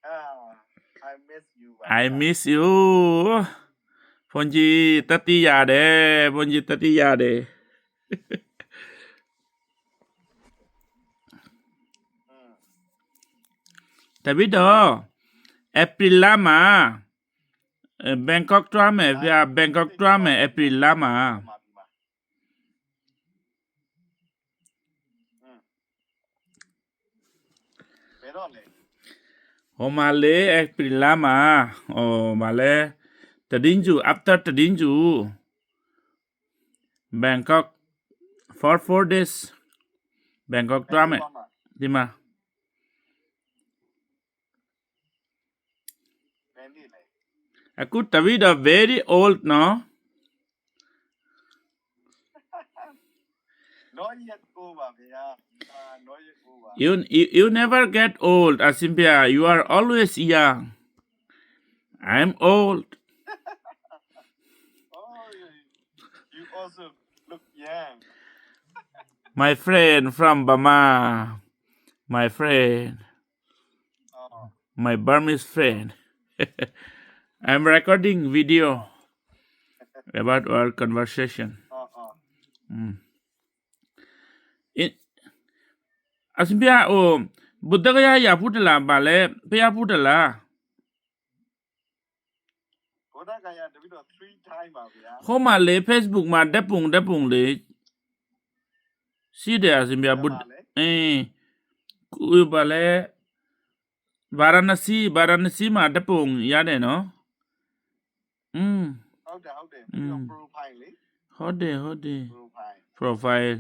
I miss you. I miss you ဖွန်ကြီးတတိရတယ်ဖွန်ကြီးတတိရတယ်တပိတော့ဧပြီလမှာဘန်ကောက်တွားမယ်ဗျာဘန်ကောက်တွားမယ်ဧပြီလမှာဘယ်တော့လဲဟိုမှာလေဧပြီလမှာဟိုမှာလေတဒင်းကျူ after တဒင်းကျူ Bangkok for 4 days Bangkok တွားမယ်ဒီမှာအခုတပိတော့ very old နော် Not yet over ဗျာ not yet over you never get old Asimpia you are always young I'm old oh you also look young my friend from Burma my friend my Burmese friend I'm recording video about our conversation Asimpia โอ้บุตรกยาอย่าพูดละบาเลพยาพูดละဘုဒ္ဓဂယာတပိတော့3 time ပါဗျာဟိုမှာလေ Facebook မှာဓာတ်ပုံလေရှိတယ် Asimpia บุตรကူပါလေဗာရာဏစီမှာဓာတ်ပုံရတယ်နော်ဟုတ်တယ်ပြီးတော့ profile လေဟုတ်တယ် profile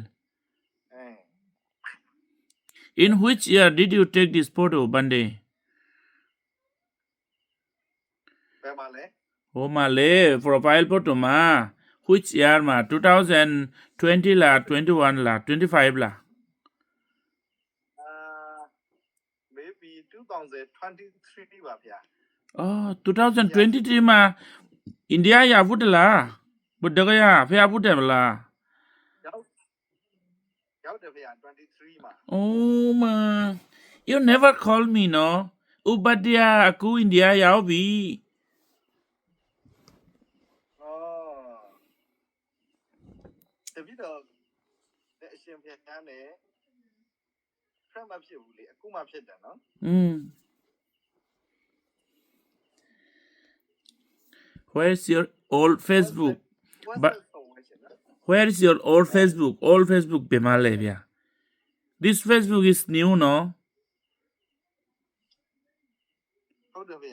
In which year did you take this photo Bande ဘယ်မှာလဲဟိုမှာလေ profile photo မှာ which year မှာ2020လား21လား25လားmaybe 2023ပါဗျာ2023မှာအိန္ဒိယရဖို့တလားဘုဒ္ဓဂယဖျားဖို့တယ်မလားရောက်တယ်ဗျာ23မှာ Oh man you never call me no ဥပဒျာအခုအိန္ဒိယရောက်ပြီတပိတော့အရှင်ဖျားနဲ့ဖရမဖြစ်ဘူးလေအခုမှဖြစ်တယ်နော်Where's your old Facebook? But where is your old Facebook? Old Facebook be Malaysia. This Facebook is new, no? How do we?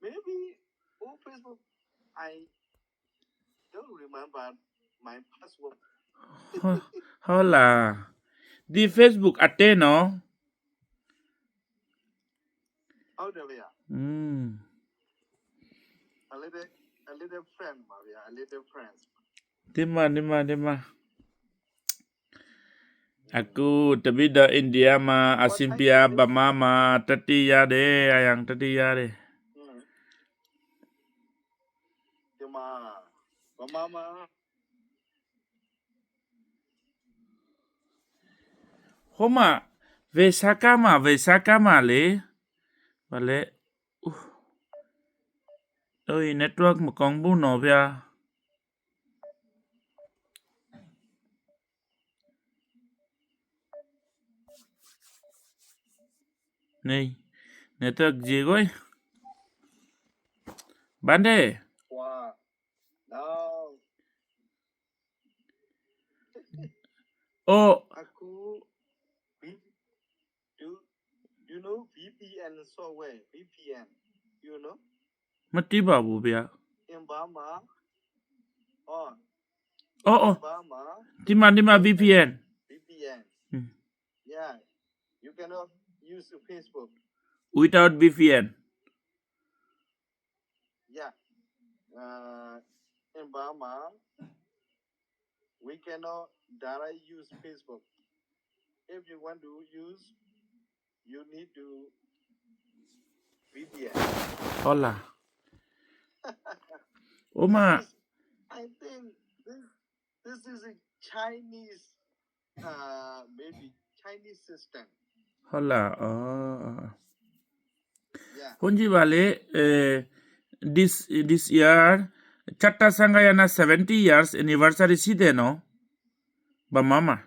Maybe old Facebook. I don't remember my password. Hola. The Facebook attend, no? How do we? A little friend, Maria. A little friends. Dima. Aku tapi da India ma Asimpia Burma ma tatiya de ayang tatiya de. Dima Burma ma. Homa Vesaka ma le. Vale. Ôi network mà con bù nổ bia này network gì coi bán đề wow no oh aku do you know VPN software VPN you know mất tí bảo bù bia in Burma oh Burma Tima VPN yeah you cannot use Facebook without VPN yeah in Burma we cannot directly use Facebook if you want to use you need to VPN hola Oma I think this is a Chinese maybe Chinese system hola yeah Ponji Vale, this year, Chatta Sangayana 70 years anniversary side no? Ba mama.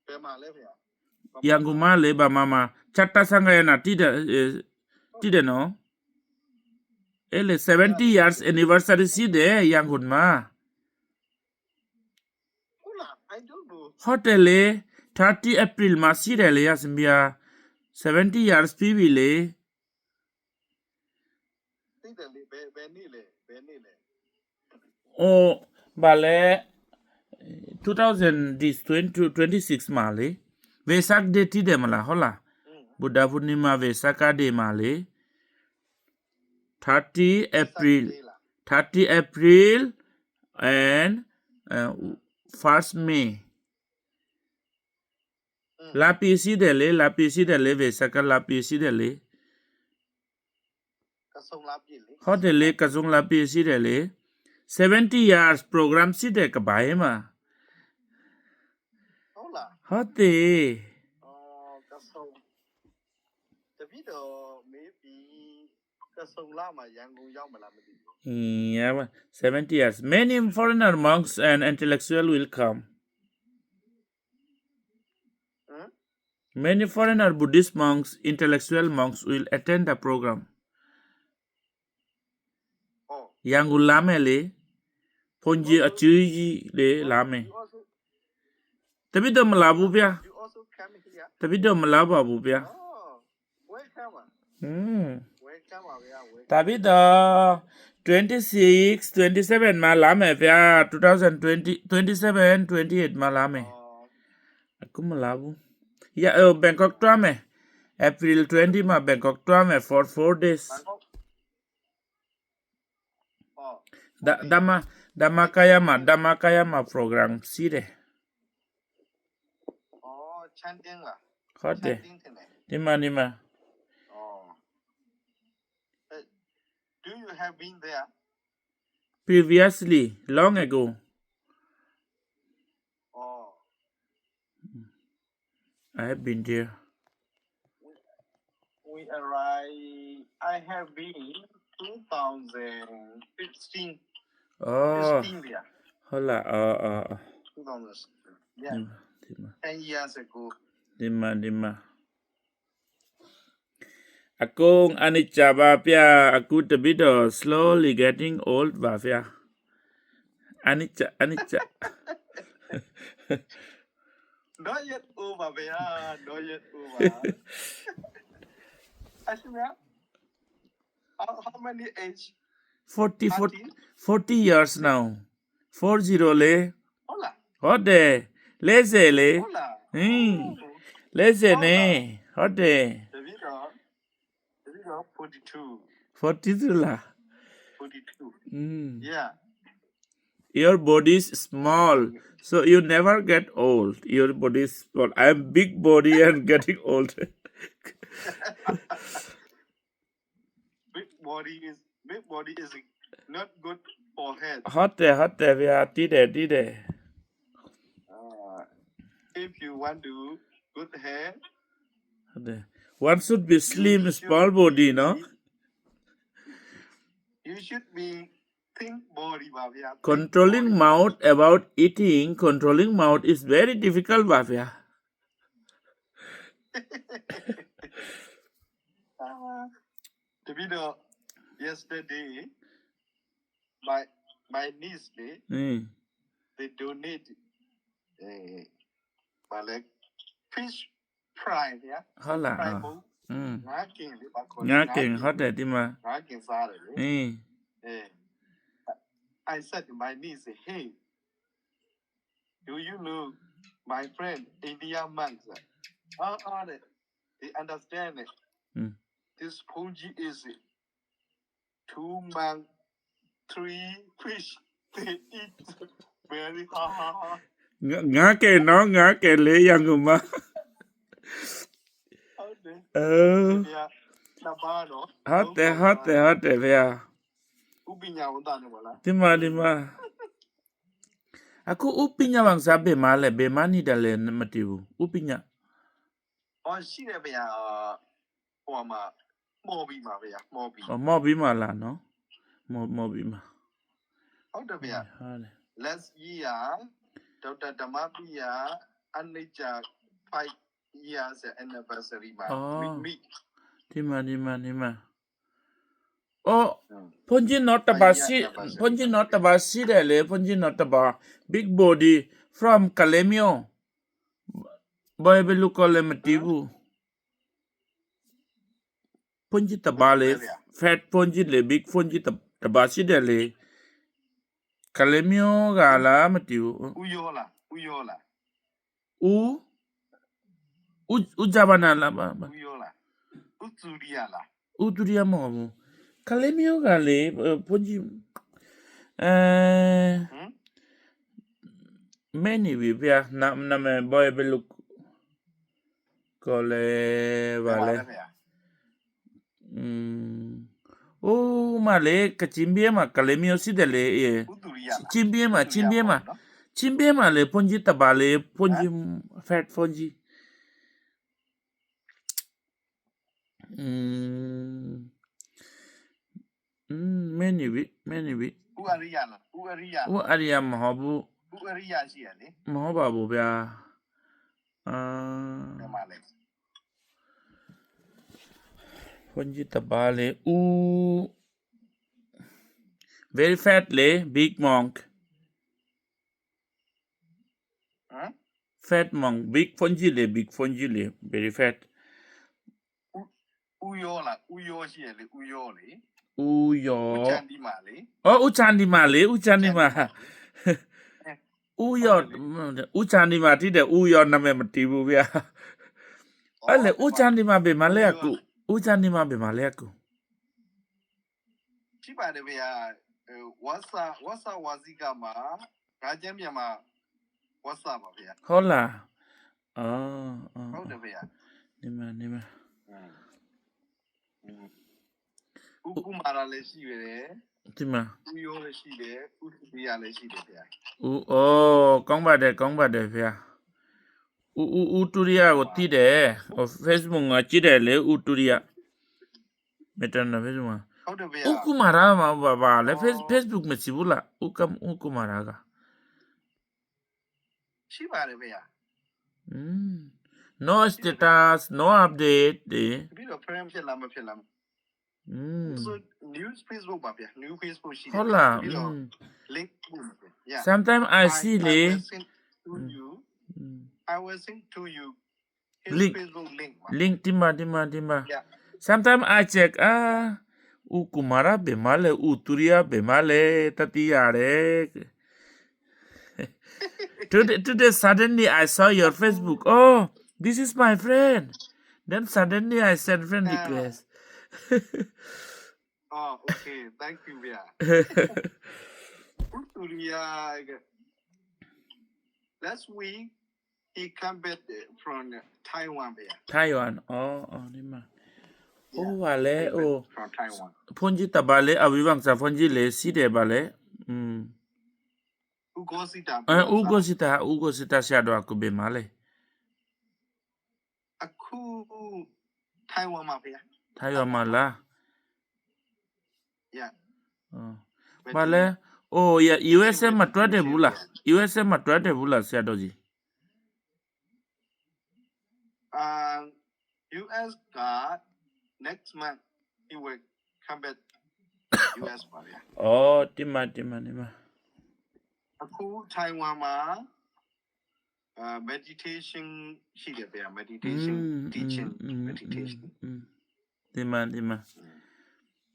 ဘယ်မှာလဲဗျာ Yanguma le ba mama. Chatta Sangayana tide no? Ele 70 years anniversary side Yangun ma. ဟုတ်လား I don't know Hotel le 30 April ma side le yasmbia 70 years pibi le. သိတယ်လေဘယ်နေ့လဲဘယ်နေ့လဲ Oh, bale 2026 ma le. Vesak de tide mala hola. Buddha Purnima Vesaka de ma le. 30 April 30 April and 1st May. La PC de le Vesaka la PC de le. ကဆုံလာပြီလေ Hotel le Kazung la PC de le. 70 years program si de ka bae ma. ဟုတ်လား Hotel. ကဆုံတပည့်တော်မေးပြီးကဆုံလာမှာရန်ကုန်ရောက်မလားမသိဘူး Yeah, 70 years. Many foreigner monks and intellectual will come. ဟမ် Many foreigner Buddhist monks, intellectual monks will attend the program. ဟော Yangu lame le, ponji achuji le lame. Tabido malabu pya. you also come here Tabido malabu pya. oh welcome welcome ပါဗျာ welcome Tabido 26, 27 ma lame pya. 2020, 27, 28 ma lame. Aku malabu. Ya, Bangkok tuame. April 20 ma Bangkok tuame for 4 days. ဟော Damakayama program sire. ချမ်းတင်းလား Hote. တင်းတယ် Nima. oh do you have been there Previously, long ago. oh I have been there. we arrived I have been 2015 Oh, 15 there hola. 2016 yeah 10 years ago Nima. Akong anicca ba pya. Aku tabido slowly getting old ba pya. Anicca. not yet overဗျာ not yet over အရှင်ဗျာ how many age 40 years now. 40 le. ဟုတ်လား Hote. Leze le. ဟုတ်လား Leze ne. Hote. တပည့်တော်42 42 la. 42 yeah Your body is small, so you never get old. Your body is small. I am big body and getting old. big body is not good for health Hote, we are tide. if you want to good hair One should be slim, small body, no? you should be thin body ပါဗျာ Controlling mouth about eating, controlling mouth is very difficult, Bhavya. The video yesterday, my niece they donate like fish fry yeah Hola. fry bowl ငါကင်လေပါခေါ် Ngaking, hote, tima. ငါကင်စားတယ်လေ I said to my niece hey do you know my friend India monks they understand it this Punji is 2 months 3 fish they eat very hard Ngaking, no? Ngaking le yanguma. yeah Nabano Hote, vya. Upinya wanda wala Tima. Aku upinya bang sabi male, be mani dale matibu. Upinya. oh ရှိတယ်ဗျာဟိုမှာ မော်ဘီမှာဗျာမော်ဘီ အော်မော်ပြီးမှလားနော်မော်ပြီးမှ ဟုတ်တယ်ဗျာ ဟုတ်တယ် last year Dr. Dhammapriya Anija 5 years anniversary မှာ we meet ဒီမှာအော်ဖွန်ဂျင်နော်တဘာရှိတယ်လေဖွန်ဂျင်နော်တဘာ big body from Kalemio ဘယ်ဘယ်လိုကလည်းမတီးဘူးဖွန်ဂျင်တဘာလေ fat ဖွန်ဂျင်လေ big ဖွန်ဂျင်တဘာရှိတယ်လေ Kalemio ကလားမတီးဘူး ဦးရောလားဦးဂျာဘာနာလား ဦးရောလားဦးသူရီယာလား ဦးတူရီယာမဟုတ်ဘူး Kalemio ကလေဖွန်ဂျင်မင်းနေပြီဗျာနာမည်ဘယ်ဘယ်လိုကလည်းပါလေအိုးမလေးကချင်းပြဲမှာ Kalemio ရှိတယ်လေဦးသူရီယာချင်းပြဲမှာလေဖွန်ဂျီတဘာလေဖွန်ဂျီ fat ဖွန်ဂျီမင်းနေပြီဦးအရိယာလားဦးအရိယာမဟုတ်ဘူးဦးအရိယာရှိရလေမဟုတ်ပါဘူးဗျာမလေးဖွန်ဂျီတဘာလေဦး very fat လေ big monk fat monk big ဖွန်ဂျီလေ very fat ဦးရောရှိရလေဦးရောလေဦးရောဦးချန်ဒီမာလေဦးချန်ဒီမာဦးချန်ဒီမာတိတဲ့ဦးရောနာမည်မတီးဘူးဗျာအဲ့လေဦးချန်ဒီမာပဲမလဲကူဦးချန်ဒီမာပဲမလဲကူရှိပါတယ်ဗျာဝါစာဝါစီကမှာဂါကျမ်းမြန်မာဝါစာပါဗျာဟုတ်လားဟုတ်တယ်ဗျာနေမဦးကူမာရာလည်းရှိရတယ်ဒီမှာဦးရောလည်းရှိတယ်ဦးသူရီယာလည်းရှိတယ်ဗျာကောင်းပါတယ်ဗျာဦးတူရီယာကိုတည်တယ် Facebook မှာကြည့်တယ်လေဦးတူရီယာမတန်နော် Facebook မှာဟုတ်တယ်ဗျာဦးကူမာရာမှာပါလေ Facebook မရှိဘူးလားဦးကူမာရာကရှိပါတယ်ဗျာno status no update ပြီးတော့ frame ဖြစ်လားမဖြစ်လားso news Facebook ပါဗျာ new Facebook ရှိတယ်ဟုတ်လား link yeah sometimes I see le I will send to you his link Facebook link ဒီမှာ sometimes I checkဦးကူမာရာဘယ်မှာလဲဦးတူရီယာဘယ်မှာလဲတတိရတယ် Today suddenly I saw your Facebook. Oh, this is my friend. Then suddenly I sent friend request. Oh, okay. Thank you, yeah. Last week he come back from Taiwan, yeah. Taiwan. Oh, nima. Oh, vale. Oh. From Taiwan. Phonji tabale awibang sa phonji le si de bale. ဦးကိုစီတာဆရာတော်ကဘယ်မှာလဲအခုထိုင်ဝမ်မှာဗျာထိုင်ဝမ်မှာလား yeah ဘာလဲUSA မှာတွဲတယ်ဘူးလား USA မှာတွဲတယ်ဘူးလားဆရာတော်ကြီးUS က next month he will come back US ပါဗျာဒီမှာအခုထိုင်ဝမ်မှာmeditation ရှိတယ်ဗျာ meditation teaching meditation ဒီမှာ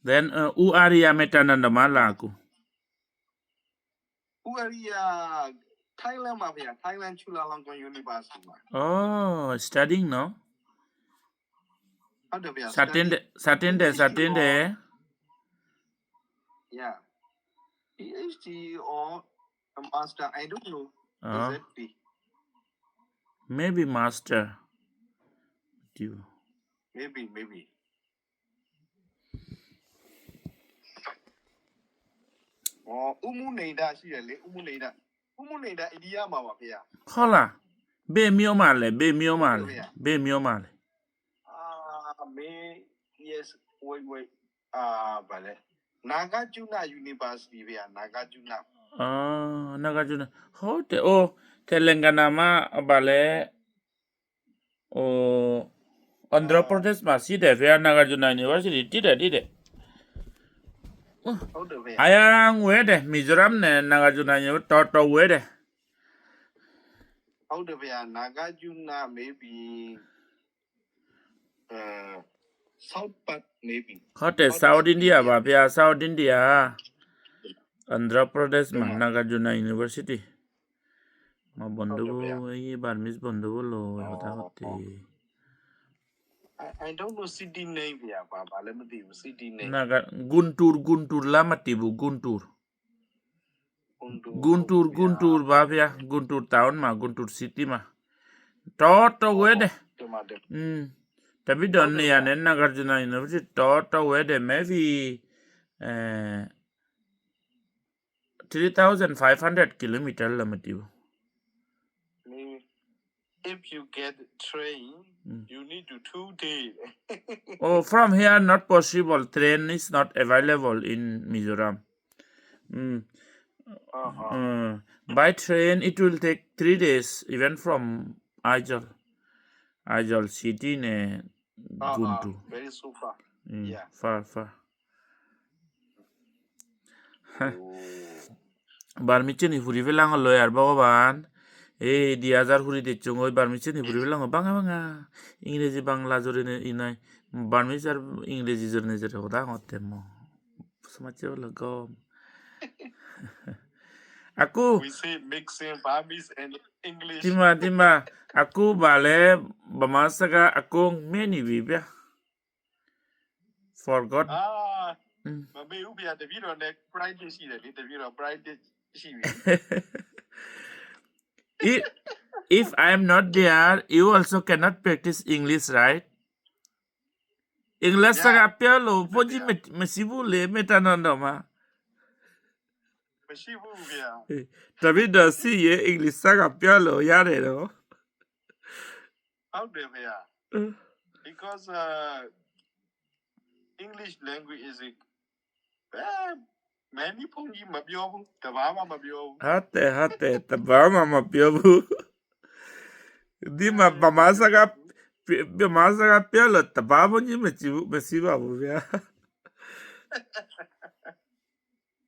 then ဦးအာရီယာမေတ္တာနန္ဒမလာကူဦးအာရီယာ Thailand မှာဗျာ Thailand Chulalongkorn University မှာstudying no ဟုတ်တယ်ဗျာစာတင်တယ် yeah PhD or a master I don't know exactly maybe master maybe ဦးမူနေတာရှိတယ်လေဦးမူနေတာအိန္ဒိယမှာပါဗျာဟုတ်လားဘေးမျိုးမှာလဲမေ yes wait ဗာလေ Nagarjuna University ဗျာ Nagarjuna နာဂဂျူနာဟုတ်တယ်အိုတေလင်္ကာနာမှာဗာလေAndhra Pradesh မှာရှိတယ်ဗျာ Nagarjuna University တည်တယ်ဟုတ်တယ်ဗျာ အယံဝဲတယ်မီဇိုရမ်နဲ့ Nagarjuna တော်ဝဲတယ် ဟုတ်တယ်ဗျာ Nagarjuna maybe South Part maybe ဟုတ်တယ် South India ပါဗျာ South India Andhra Pradesh မှာ Nagarjuna University မဘန်ဒဘအေးဘာမစ်ဘန်ဒဘလို့ဟုတ်တယ် I don't know city name ဗျာဘာလည်းမသိဘူး city name Nagar Guntur la matibu Guntur baဗျာ Guntur town မှာ Guntur city မှာတော်ဝဲတယ် တပိတော်နေရနဲ့ Nagarjuna University တော်ဝဲတယ် maybe 3,500 kilometer လာမတိဘူး if you get train you need to 2 days Oh, from here not possible. Train is not available in Mizoram. By train it will take 3 days, even from Aizawl city ne Guntur. Very so far. Yeah. Far. Barmichen huri velang lawyer bagoban. Di azar huri de chungoy barmichen huri velang banga. English bangla jore ne inai. Barmichar English jore ne jore hoda hote mo. Samacho lago. Aku We say mixing Burmese and English. Tima. Aku bale bamasaga aku many bibya. Forgot. Mami ubia the video ne pride shi de the video pride shi If I am not there, you also cannot practice English, right? English saga pialo poji mesibu le metanando ma. Mesibu bia. David does see English saga pialo yare no. How do bia? Because English language is many pongi mabyo tabama mabyo. Hate tabama mabyo. Dima bamasaga pialo tababo ni mesiba bu bia.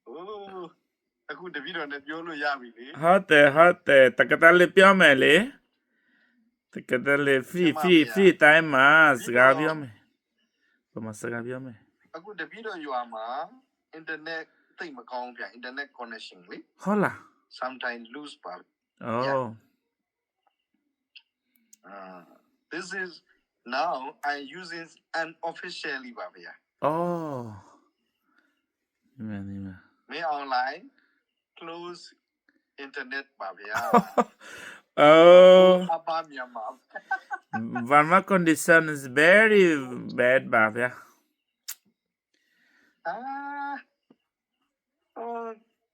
Oh, aku the video ne pyo lo ya bi le. Hate takatale pyo me le. Takatale free time ma saga pyo me. Bamasaga pyo me. Aku the video you are ma internet thing ma kaung pya internet connection le. Hola. Sometimes lose pa. Oh. This is now I'm using unofficially ba bia. Oh. Nima. Me online close internet ba bia. Oh. Apa Myanmar. Varma condition is very bad ba bia.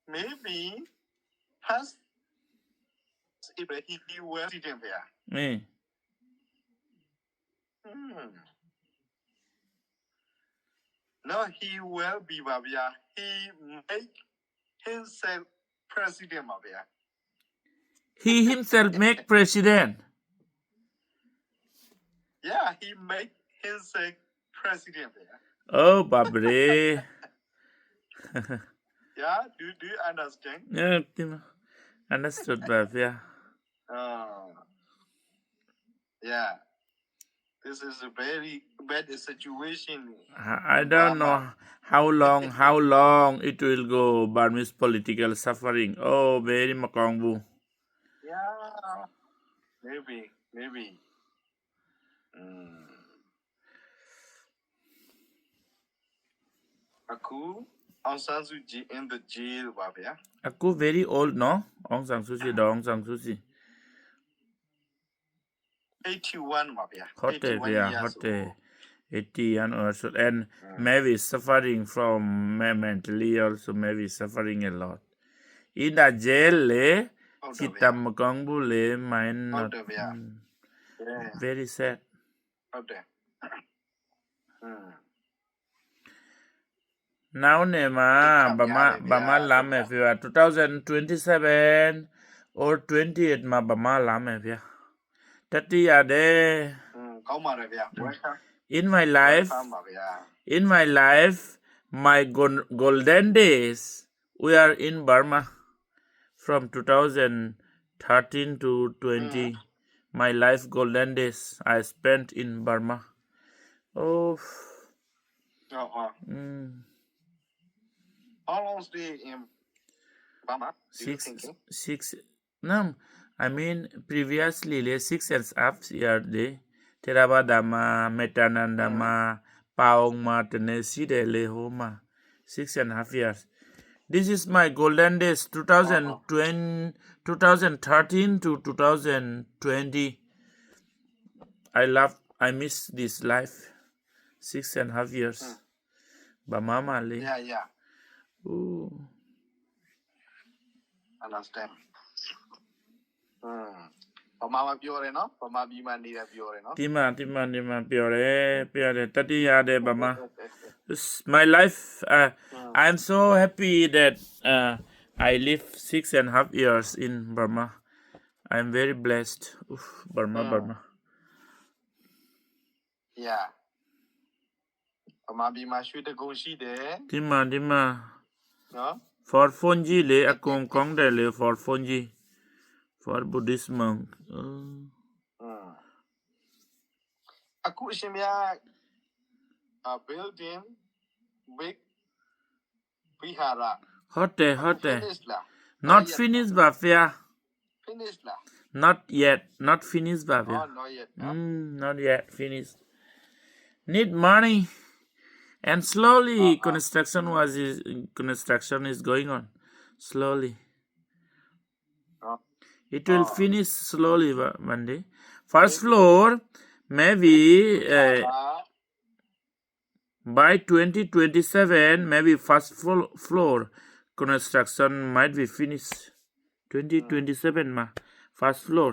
Maybe has if he will sitting there. No, he will be Babia. He make himself president Babia. He himself make president. Yeah, he make himself president there. Oh, babre. Yeah, do you understand? Yeah, understood, Babia. Yeah. This is a very bad situation. I don't know how long it will go. Burmese political suffering. Oh, very makongbu. Yeah, maybe. Aku Aung San Suu Kyi in the jail, Babia. Aku very old, no? Aung San Suu Kyi, Aung San Suu Kyi. 81, Babia. Hot 81 years old. And maybe suffering from mentally also, maybe suffering a lot. In the jail, Chitam Makongbu, mine not. Very sad. Okay. now เนี่ยมาบามาลาမယ်ဖေ2027 or 28မှာဗမာလာမယ်ဖေတတိယတဲ့ ကောင်းပါတယ်ဗျာ welcome in my life welcome ပါဗျာ in my life my golden days we are in Burma from 2013 to 20 my life golden days I spent in Burma oh how long stay in Burma do you thinking six no I mean previously 6.5 years day Theravada Metananda Paong Tennessee le homa 6.5 years this is my golden days 2013 to 2020 I miss this life 6.5 years Bamama le yeah ooh understand ပမာမပြောတယ်နော်ပမာပြီးမှနေတယ်ပြောတယ်နော်ဒီမှာပြောတယ်တတိယတဲ့ဗမာ my life I'm so happy that I live 6.5 years in Burma I'm very blessed Burma yeah ပမာပြီးမှရွှေတကုံရှိတယ် ဒီမှာနော် for phone ကြီးလေအကုန်ကောင်းတယ်လေ for phone ကြီး for Buddhist monk အခုအရှင်မြတ် building big vihara ဟုတ်တယ် finish လား not finished ပါဖေ finish လား not finished ပါဖေ not yet not yet finished need money and slowly construction is going on slowly it will finish slowly one day first floor maybe by 2027 maybe first floor construction might be finished 2027 ma first floor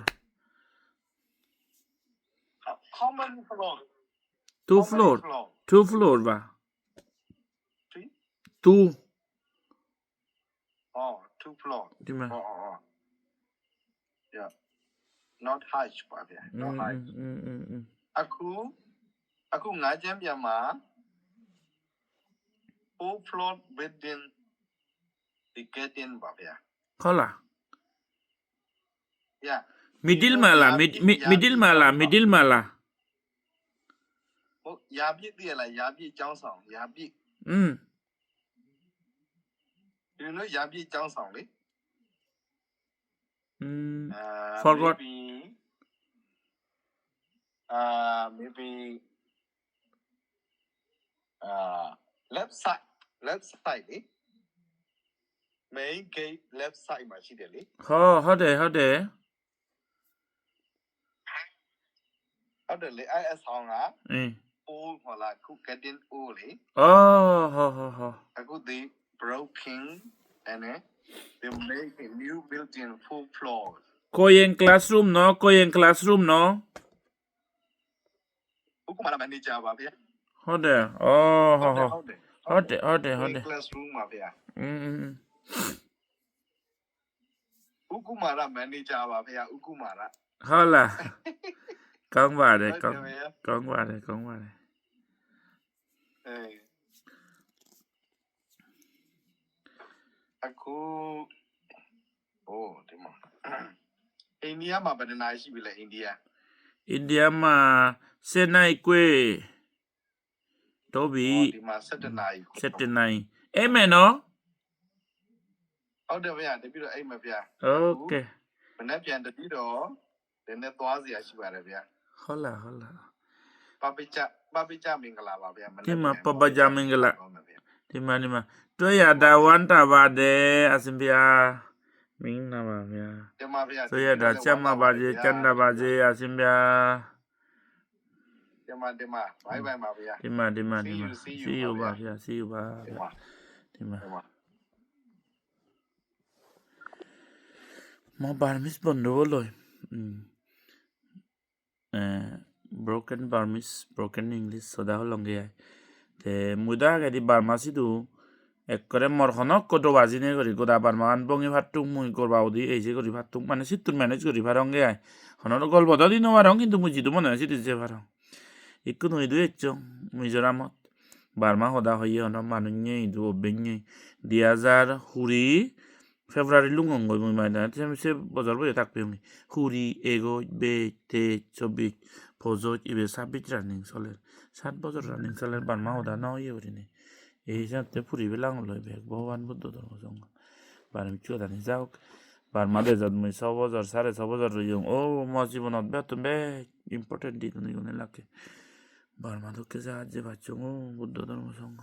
how many floors two floor ba three two floor Dima. yeah not high ပါဗျာ not high အခုငါးချမ်းပြန်မှာ four floor within the garden ပါဗျာ ဟုတ်လား yeah middle မှာလား ဟုတ်ရာပြည့်တည်လားရာပြည့်ကျောင်းဆောင်ရာပြည့်ဒီလိုရာပြည့်ကျောင်းဆောင်လေforgot maybe left side လေ main gate left side မှာရှိတယ်လေဟုတ်တယ်ဟုတ်တယ်လေအဲ့အဆောင်ကအိုးဟောလာခု garden အိုးလေဟုတ်အခု they broken and they make a new building 4 floors Koyen classroom no ဥက္ကမလာ manager ပါဗျာဟုတ်တယ်ဟုတ်တယ် classroom ပါဗျာဥက္ကမလာ manager ပါဗျာဥက္ကမလာဟုတ်လားကောင်းပါတယ်ကောင်းပါတယ်အခုဒီမှာအိန္ဒိယမှာဘယ်နှစ်နာရီရှိပြီလဲအိန္ဒိယမှာ7နိုင်ခွေတော့ပြီဒီမှာ7နာရီအဲ့မယ်နော်ဟုတ်တယ်ဗျာတပည့်တော့အိမ်မဗျာโอเคမနေ့ပြန်တပည့်တော့နည်းနည်းသွားစရာရှိပါတယ်ဗျာဟုတ်လားပပိချမင်္ဂလာပါဗျာဒီမှာပပကြမင်္ဂလာဒီမှာတွေ့ရတာဝမ်းတာပါတယ်အစင်ဗျာမင်းနာပါဗျာဒီမှာဗျာတွေ့ရတာချမ်းပါစေချမ်းသာပါစေအစင်ဗျာဒီမှာဘိုင်ပါဗျာဒီမှာ see you ပါဗျာ see you ပါဒီမှာမဘာမစ်ဘန်တော့လို့broken Burmese broken English so da long ge te muda ga di Burma si tu একরে মরখনক কত বাজিনে করি গোদা বারমান বঙ্গি ভাতটুক মুই করবা ওদি এই যে করি ভাতটুক মানে সিটুর manage করি ভারঙ্গে আয় হনর গল্প তো দিন ভারং কিন্তু মুই জিতু মনে হয় সিটিছে ভারং একটু নই দুই এচ্ছ মিজোরামত বারমা হদা হইয়ে হন মানুষে ইদু অভ্যেঙে 2000 ফেব্রুয়ারি লুঙ্গঙ্গই মুই মাইনা সে বছর বইয়ে থাকবে আমি হুরি এগো বে তে 24 ফজত ইবে 26 রানিং চলে 7 বছর রানিং চলে বারমা হদা না হইয়ে করিনি এই হিসাবে ফুরিবে লাঙল বেগ ভগবান বুদ্ধ ধর্ম সঙ্গ বার আমি চুয়া জানি যাওক বার মাদে যাত মই 6 বছর 6.5 বছর রইং ও মর জীবনত বেতন বে ইম্পর্টেন্ট দিন লাগে বার মাদকে যা যে বাচ্চা ও বুদ্ধ ধর্ম সঙ্গ